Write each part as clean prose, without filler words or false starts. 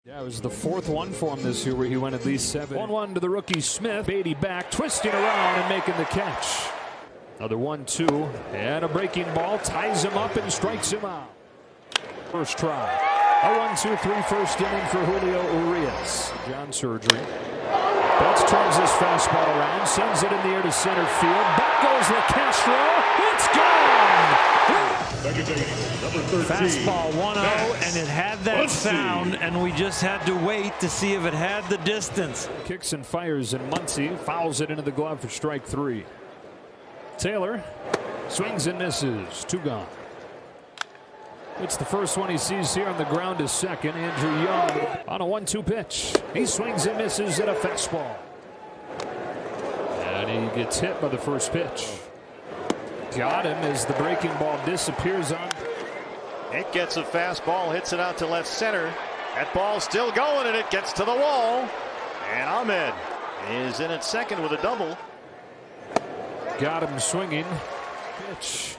Yeah, it was the fourth one for him this year where he went at least 7. 1-1 to the rookie Smith. Beatty back, twisting around and making the catch. Another 1-2 and a breaking ball ties him up and strikes him out. First try. A 1-2-3 first inning for Julio Urias. John surgery. Betts turns his fastball around, sends it in the air to center field. Back goes the Castro. It's gone! Fastball 1-0, and it had that sound, and we just had to wait to see if it had the distance. Kicks and fires, and Muncy fouls it into the glove for strike 3. Taylor swings and misses. 2 gone. It's the first one he sees here on the ground to second. Andrew Young on a 1-2 pitch. He swings and misses at a fastball. And he gets hit by the first pitch. Got him as the breaking ball disappears on. It gets a fastball, hits it out to left center. That ball's still going, and it gets to the wall. And Ahmed is in at second with a double. Got him swinging. Pitch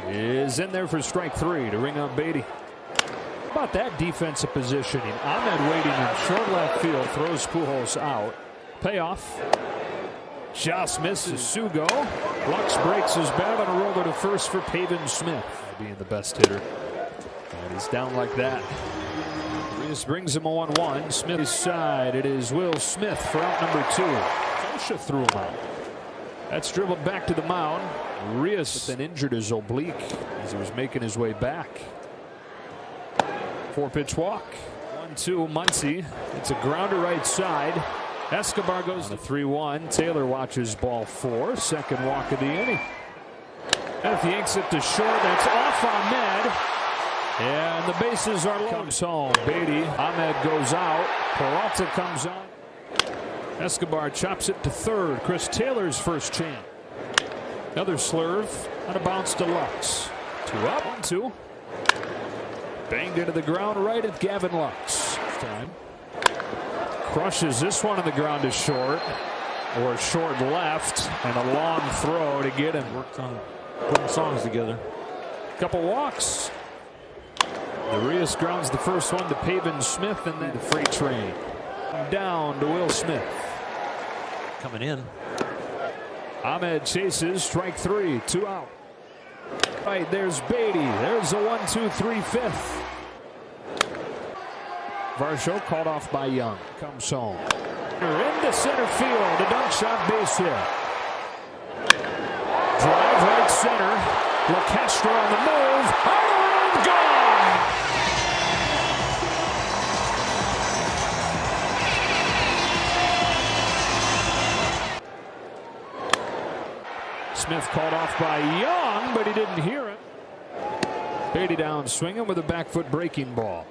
is in there for strike 3 to ring out Beatty. How about that defensive positioning? Ahmed waiting in short left field, throws Pujols out. Payoff. Just misses. Sugo. Lux breaks his bat on a roller to first for Pavin Smith. Being the best hitter. And he's down like that. This brings him a 1-1. Smith's side. It is Will Smith for out number 2. Kosha threw him out. That's dribbled back to the mound. Rios then injured his oblique as he was making his way back. 4-pitch walk. 1-2 Muncy. It's a grounder right side. Escobar goes to 3-1. Taylor watches ball 4. Second walk of the inning. And if he yanks it to short, that's off Ahmed. And the bases are low. Comes home. Beatty. Ahmed goes out. Peralta comes on. Escobar chops it to third. Chris Taylor's first chance. Another slurve on a bounce to Lux. 2 up. 1-2. Banged into the ground right at Gavin Lux. Time. Crushes this one on the ground to short, or short left, and a long throw to get him. Worked on putting songs together. Couple walks. The Rios grounds the first one to Pavin Smith, and then the freight train. Down to Will Smith. Coming in. Ahmed chases, strike 3, 2 out. Right, there's Beatty. There's a 1-2-3 fifth. Varsho called off by Young. Comes home. Into center field. A dunk shot, base hit. Drive right center. LaCastro on the move. Oh, gone! Smith called off by Young, but he didn't hear it. Beatty down swinging with a back foot breaking ball.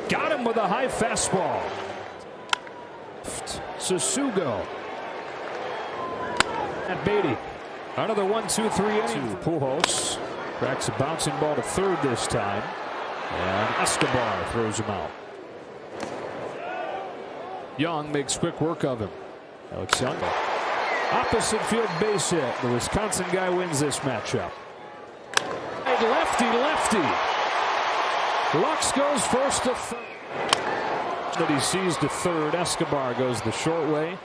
Got him with a high fastball. Sugo. And Beatty. Another 1-2-3 inning. Pujols cracks a bouncing ball to third this time. And Escobar throws him out. Young makes quick work of him. Alex Young. Opposite field base hit. The Wisconsin guy wins this matchup. Lefty. Lux goes first to third. That he sees to third. Escobar goes the short way.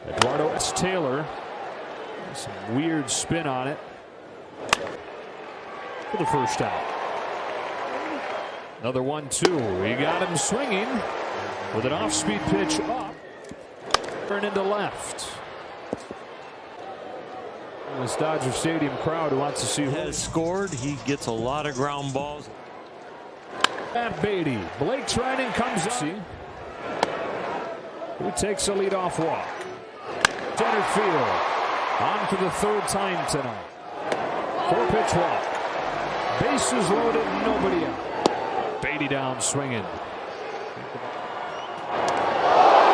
Eduardo S. Taylor. Some weird spin on it. For the first out. Another 1-2. He got him swinging with an off-speed pitch up. Turn into left. This Dodger Stadium crowd who wants to see who has scored. He gets a lot of ground balls. At Beatty. Blake Trinan comes up. Who takes a leadoff walk. Center field. On for the third time tonight. 4-pitch walk. Bases loaded, nobody out. Beatty down swinging.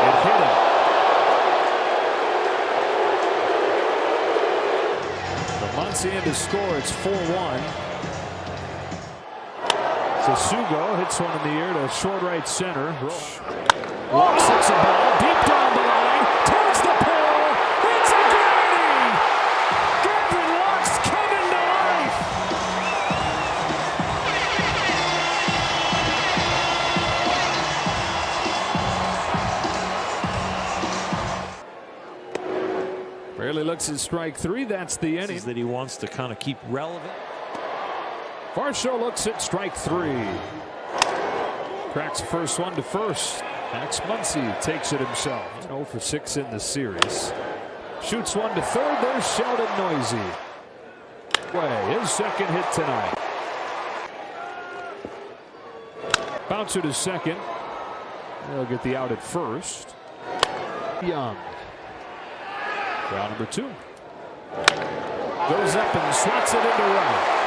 It hit him. The Muncy in to score. It's 4-1. Sugo hits one in the air to short right center. Lux hits a ball deep down the line. Towards the pole. It's a granny. Gavin Lux coming to life. is strike 3. That's the inning. That he wants to kind of keep relevant. Varsho looks at strike 3. Cracks the first one to first. Max Muncy takes it himself. 0 for 6 in the series. Shoots one to third. There's Sheldon Noisy. His second hit tonight. Bouncer to second. They'll get the out at first. Young. Ground number 2. Goes up and slots it into right.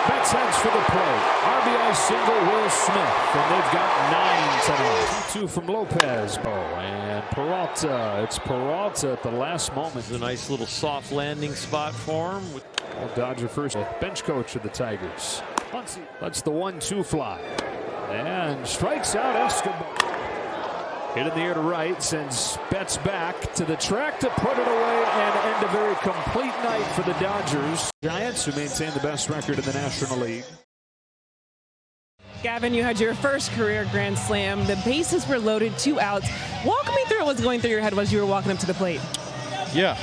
Betts heads for the plate. RBI single, Will Smith. And they've got 9 tonight. 2 from Lopez. And Peralta. It's Peralta at the last moment. It's a nice little soft landing spot for him. Dodger first. Bench coach of the Tigers. That's the 1-2 fly. And strikes out Escobar. Hit in the air to right, sends Betts back to the track to put it away and end a very complete night for the Dodgers. Giants, who maintain the best record in the National League. Gavin, you had your first career grand slam. The bases were loaded, 2 outs. Walk me through what was going through your head as you were walking up to the plate. Yeah,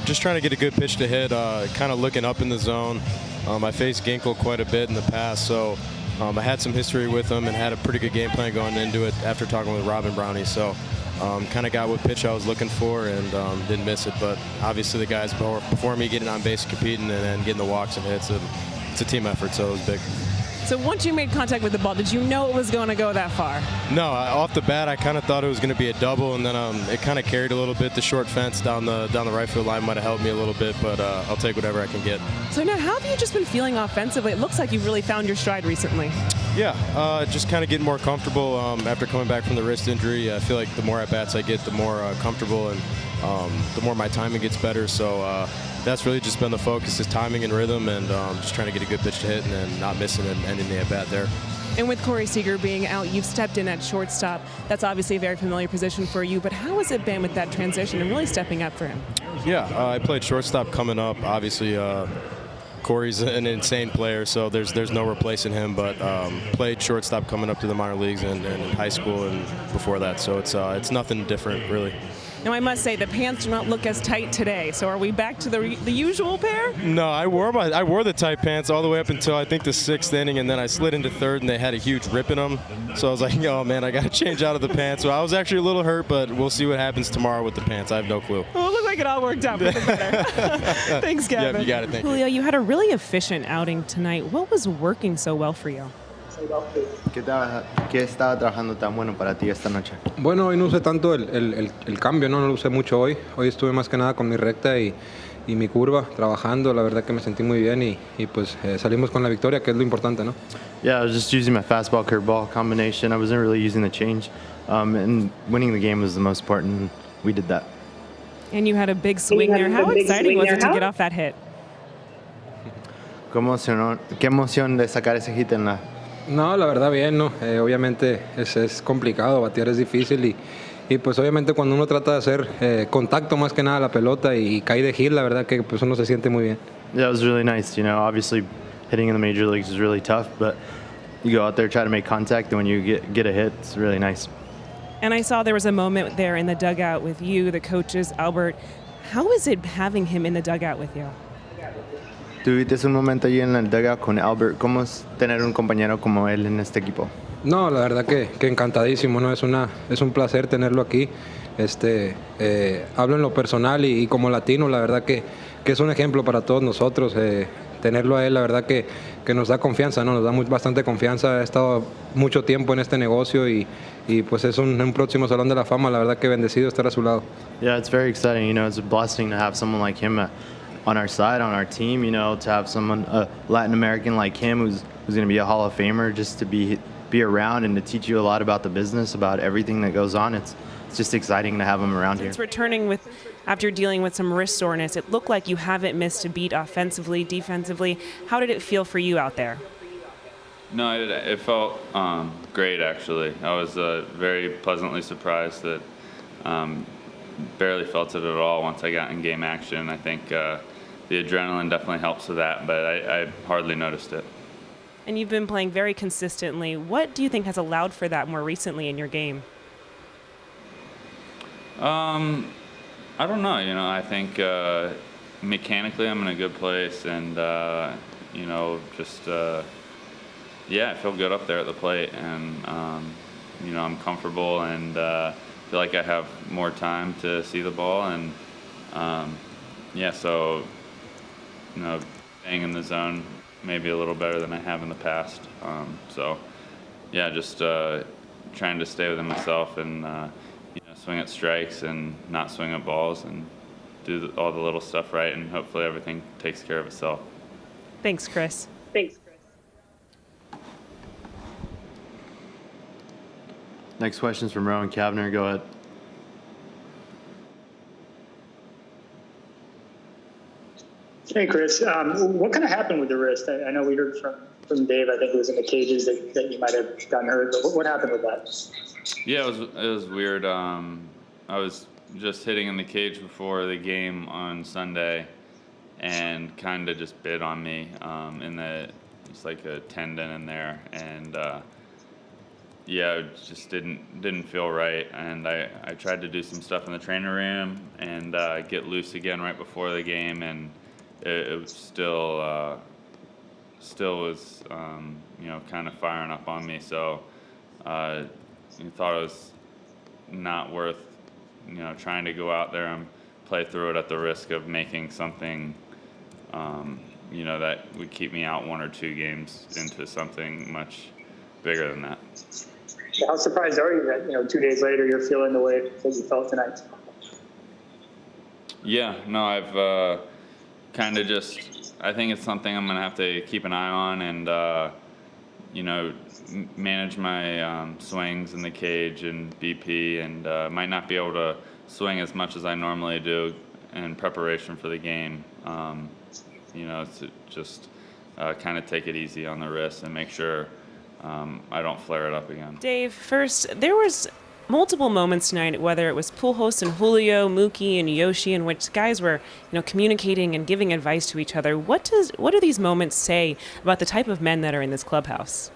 just trying to get a good pitch to hit, kind of looking up in the zone. I faced Ginkel quite a bit in the past, so I had some history with him and had a pretty good game plan going into it after talking with Robin Brownie. So kind of got what pitch I was looking for and didn't miss it. But obviously the guys before me getting on base, competing, and then getting the walks and hits, it's a team effort, so it was big. So once you made contact with the ball, did you know it was going to go that far? No, off the bat, I kind of thought it was going to be a double, and then it kind of carried a little bit. The short fence down the right field line might have helped me a little bit, but I'll take whatever I can get. So now, how have you just been feeling offensively? It looks like you've really found your stride recently. Yeah, just kind of getting more comfortable after coming back from the wrist injury. I feel like the more at-bats I get, the more comfortable and the more my timing gets better. So that's really just been the focus, is timing and rhythm, and just trying to get a good pitch to hit and then not missing and ending the at-bat there. And with Corey Seager being out, you've stepped in at shortstop. That's obviously a very familiar position for you, but how has it been with that transition and really stepping up for him? Yeah, I played shortstop coming up. Obviously, Corey's an insane player, so there's no replacing him, but played shortstop coming up to the minor leagues and in high school and before that, so it's nothing different, really. Now, I must say, the pants do not look as tight today. So are we back to the usual pair? No, I wore the tight pants all the way up until I think the 6th inning, and then I slid into 3rd, and they had a huge rip in them. So I was like, oh, man, I got to change out of the pants. So I was actually a little hurt, but we'll see what happens tomorrow with the pants. I have no clue. Well, it looks like it all worked out for the better. Thanks, Gavin. Yeah, you got it. Thank you. Julio, you had a really efficient outing tonight. What was working so well for you? ¿Qué estaba trabajando tan bueno para ti esta noche? Bueno, hoy no usé tanto el cambio, no lo usé mucho hoy. Hoy estuve más que nada con mi recta y mi curva, trabajando. La verdad que me sentí muy bien y pues salimos con la victoria, que es lo importante, ¿no? Yeah, I was just using my fastball, curveball combination. I wasn't really using the change. And winning the game was the most important. We did that. And you had a big swing there. How exciting was it to get off that hit? ¿Qué emoción de sacar ese hit en la... No, la verdad bien, ¿no? Obviamente es complicado, batear es difícil y pues obviamente cuando uno trata de hacer contacto más que nada a la pelota y cae de hit, la verdad que pues uno se siente muy bien. Yeah, it was really nice. You know, obviously hitting in the major leagues is really tough, but you go out there, try to make contact, and when you get a hit, it's really nice. And I saw there was a moment there in the dugout with you, the coaches, Albert. How is it having him in the dugout with you? Tuviste un momento allí en el dugout con Albert. ¿Cómo es tener un compañero como él en este equipo? No, la verdad que encantadísimo, ¿no? Es un placer tenerlo aquí. Hablo en lo personal y como latino, la verdad que es un ejemplo para todos nosotros. Tenerlo a él, la verdad que nos da confianza, ¿no? Nos da bastante confianza. Ha estado mucho tiempo en este negocio y pues es un próximo Salón de la Fama. La verdad que bendecido estar a su lado. Yeah, it's very exciting. You know, it's a blessing to have someone like him on our side, on our team, you know, to have someone, a Latin American like him who's going to be a Hall of Famer, just to be around and to teach you a lot about the business, about everything that goes on. It's just exciting to have him around here. It's returning after dealing with some wrist soreness. It looked like you haven't missed a beat offensively, defensively. How did it feel for you out there? No, it felt great, actually. I was very pleasantly surprised that barely felt it at all once I got in game action. I think the adrenaline definitely helps with that, but I hardly noticed it. And you've been playing very consistently. What do you think has allowed for that more recently in your game? I don't know. You know, I think mechanically I'm in a good place, and you know, just yeah, I feel good up there at the plate, and you know, I'm comfortable, and feel like I have more time to see the ball, and yeah, so you know, staying in the zone maybe a little better than I have in the past. So yeah, just trying to stay within myself, and you know, swing at strikes and not swing at balls, and do all the little stuff right, and hopefully everything takes care of itself. Thanks, Chris. Next question's from Rowan Kavner. Go ahead. Hey, Chris. What kind of happened with the wrist? I know we heard from Dave, I think it was in the cages that you might have gotten hurt, but what happened with that? Yeah, it was weird. I was just hitting in the cage before the game on Sunday, and kind of just bit on me it's like a tendon in there, and yeah, it just didn't feel right, and I tried to do some stuff in the training room and get loose again right before the game, and it was still was you know, kind of firing up on me, so I thought it was not worth, you know, trying to go out there and play through it at the risk of making something you know, that would keep me out 1 or 2 games into something much bigger than that. How surprised are you that, you know, 2 days later you're feeling the way that you felt tonight? Yeah, no, I've kind of just, I think it's something I'm going to have to keep an eye on, and, you know, manage my swings in the cage and BP, and might not be able to swing as much as I normally do in preparation for the game. You know, to just kind of take it easy on the wrist and make sure I don't flare it up again. Dave, first, there was multiple moments tonight, whether it was Pujols and Julio, Mookie and Yoshi, in which guys were, you know, communicating and giving advice to each other. What do these moments say about the type of men that are in this clubhouse?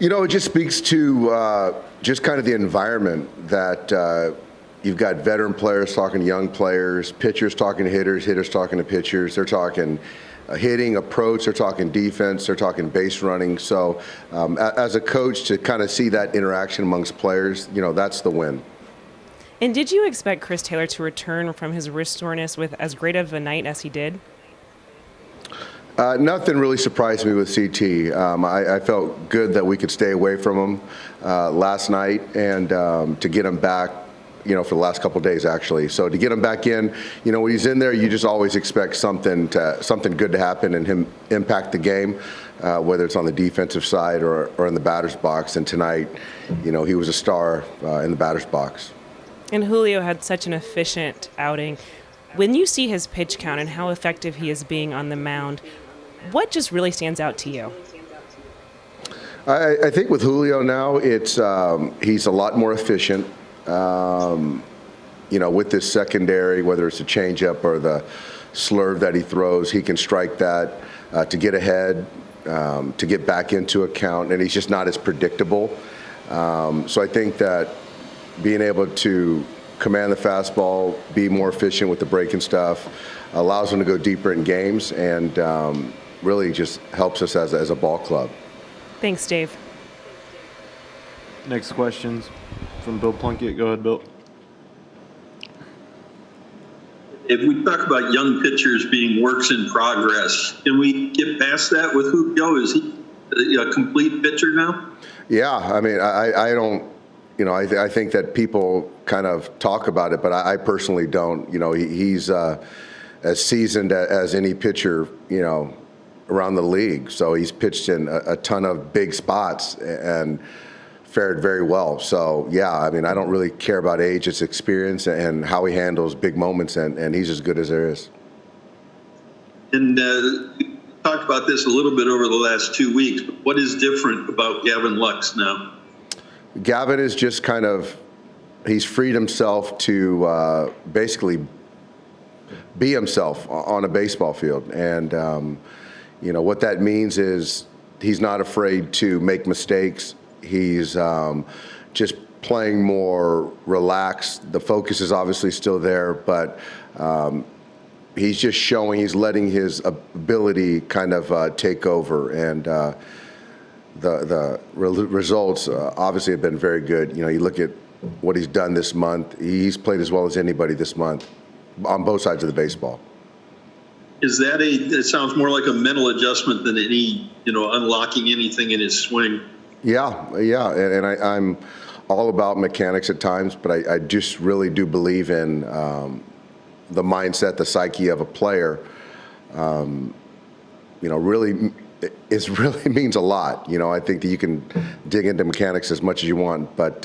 You know, it just speaks to just kind of the environment that you've got veteran players talking to young players, pitchers talking to hitters, hitters talking to pitchers. They're talking hitting, approach, they're talking defense, they're talking base running. So as a coach, to kind of see that interaction amongst players, you know, that's the win. And did you expect Chris Taylor to return from his wrist soreness with as great of a night as he did? Nothing really surprised me with CT. I felt good that we could stay away from him last night, and to get him back, you know, for the last couple of days, actually. So to get him back in, you know, when he's in there, you just always expect something good to happen and him impact the game, whether it's on the defensive side or in the batter's box. And tonight, you know, he was a star in the batter's box. And Julio had such an efficient outing. When you see his pitch count and how effective he is being on the mound, what just really stands out to you? I think with Julio now, it's he's a lot more efficient. You know, with this secondary, whether it's a changeup or the slurve that he throws, he can strike that to get ahead, to get back into a count, and he's just not as predictable. So I think that being able to command the fastball, be more efficient with the breaking stuff, allows him to go deeper in games, and really just helps us as a ball club. Thanks, Dave. Next question's from Bill Plunkett. Go ahead, Bill. If we talk about young pitchers being works in progress, can we get past that with Julio? Is he a complete pitcher now? Yeah, I mean, I don't, you know, I think that people kind of talk about it, but I personally don't. You know, he's as seasoned as any pitcher, you know, around the league. So he's pitched in a ton of big spots and fared very well. So, yeah, I mean, I don't really care about age. It's experience and how he handles big moments, and he's as good as there is. And we talked about this a little bit over the last 2 weeks, but what is different about Gavin Lux now? Gavin is just kind of, he's freed himself to basically be himself on a baseball field. And, you know, what that means is he's not afraid to make mistakes. He's just playing more relaxed. The focus is obviously still there, but he's just showing, he's letting his ability kind of take over, and the results obviously have been very good. You look at what he's done this month. He's played as well as anybody this month on both sides of the baseball. Is that it sounds more like a mental adjustment than any, unlocking anything in his swing. Yeah. And I'm all about mechanics at times, but I just really do believe in the mindset, the psyche of a player. Really means a lot. I think that you can dig into mechanics as much as you want, but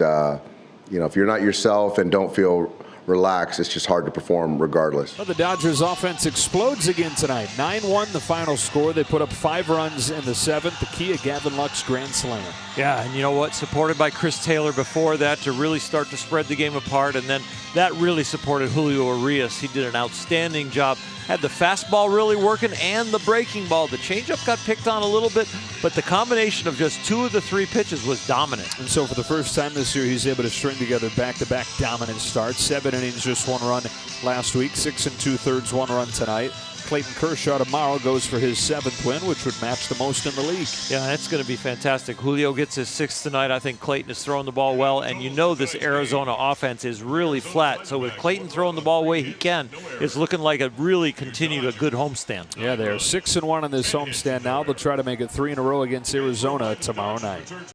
if you're not yourself and don't feel relaxed, it's just hard to perform regardless. Well, the Dodgers offense explodes again tonight. 9-1 the final score. They put up 5 runs in the 7th. The key, a Gavin Lux grand slam. Yeah, and you know what? Supported by Chris Taylor before that to really start to spread the game apart, and then that really supported Julio Urias. He did an outstanding job. Had the fastball really working and the breaking ball. The changeup got picked on a little bit, but the combination of just 2 of the 3 pitches was dominant. And so for the first time this year, he's able to string together back-to-back dominant starts. 7 innings, just 1 run last week. 6 2/3, 1 run tonight. Clayton Kershaw tomorrow goes for his 7th win, which would match the most in the league. Yeah, that's going to be fantastic. Julio gets his 6th tonight. I think Clayton is throwing the ball well, and this Arizona offense is really flat. So with Clayton throwing the ball the way he can, it's looking like a really continued a good homestand. Yeah, they're 6-1 on this homestand now. They'll try to make it 3 in a row against Arizona tomorrow night.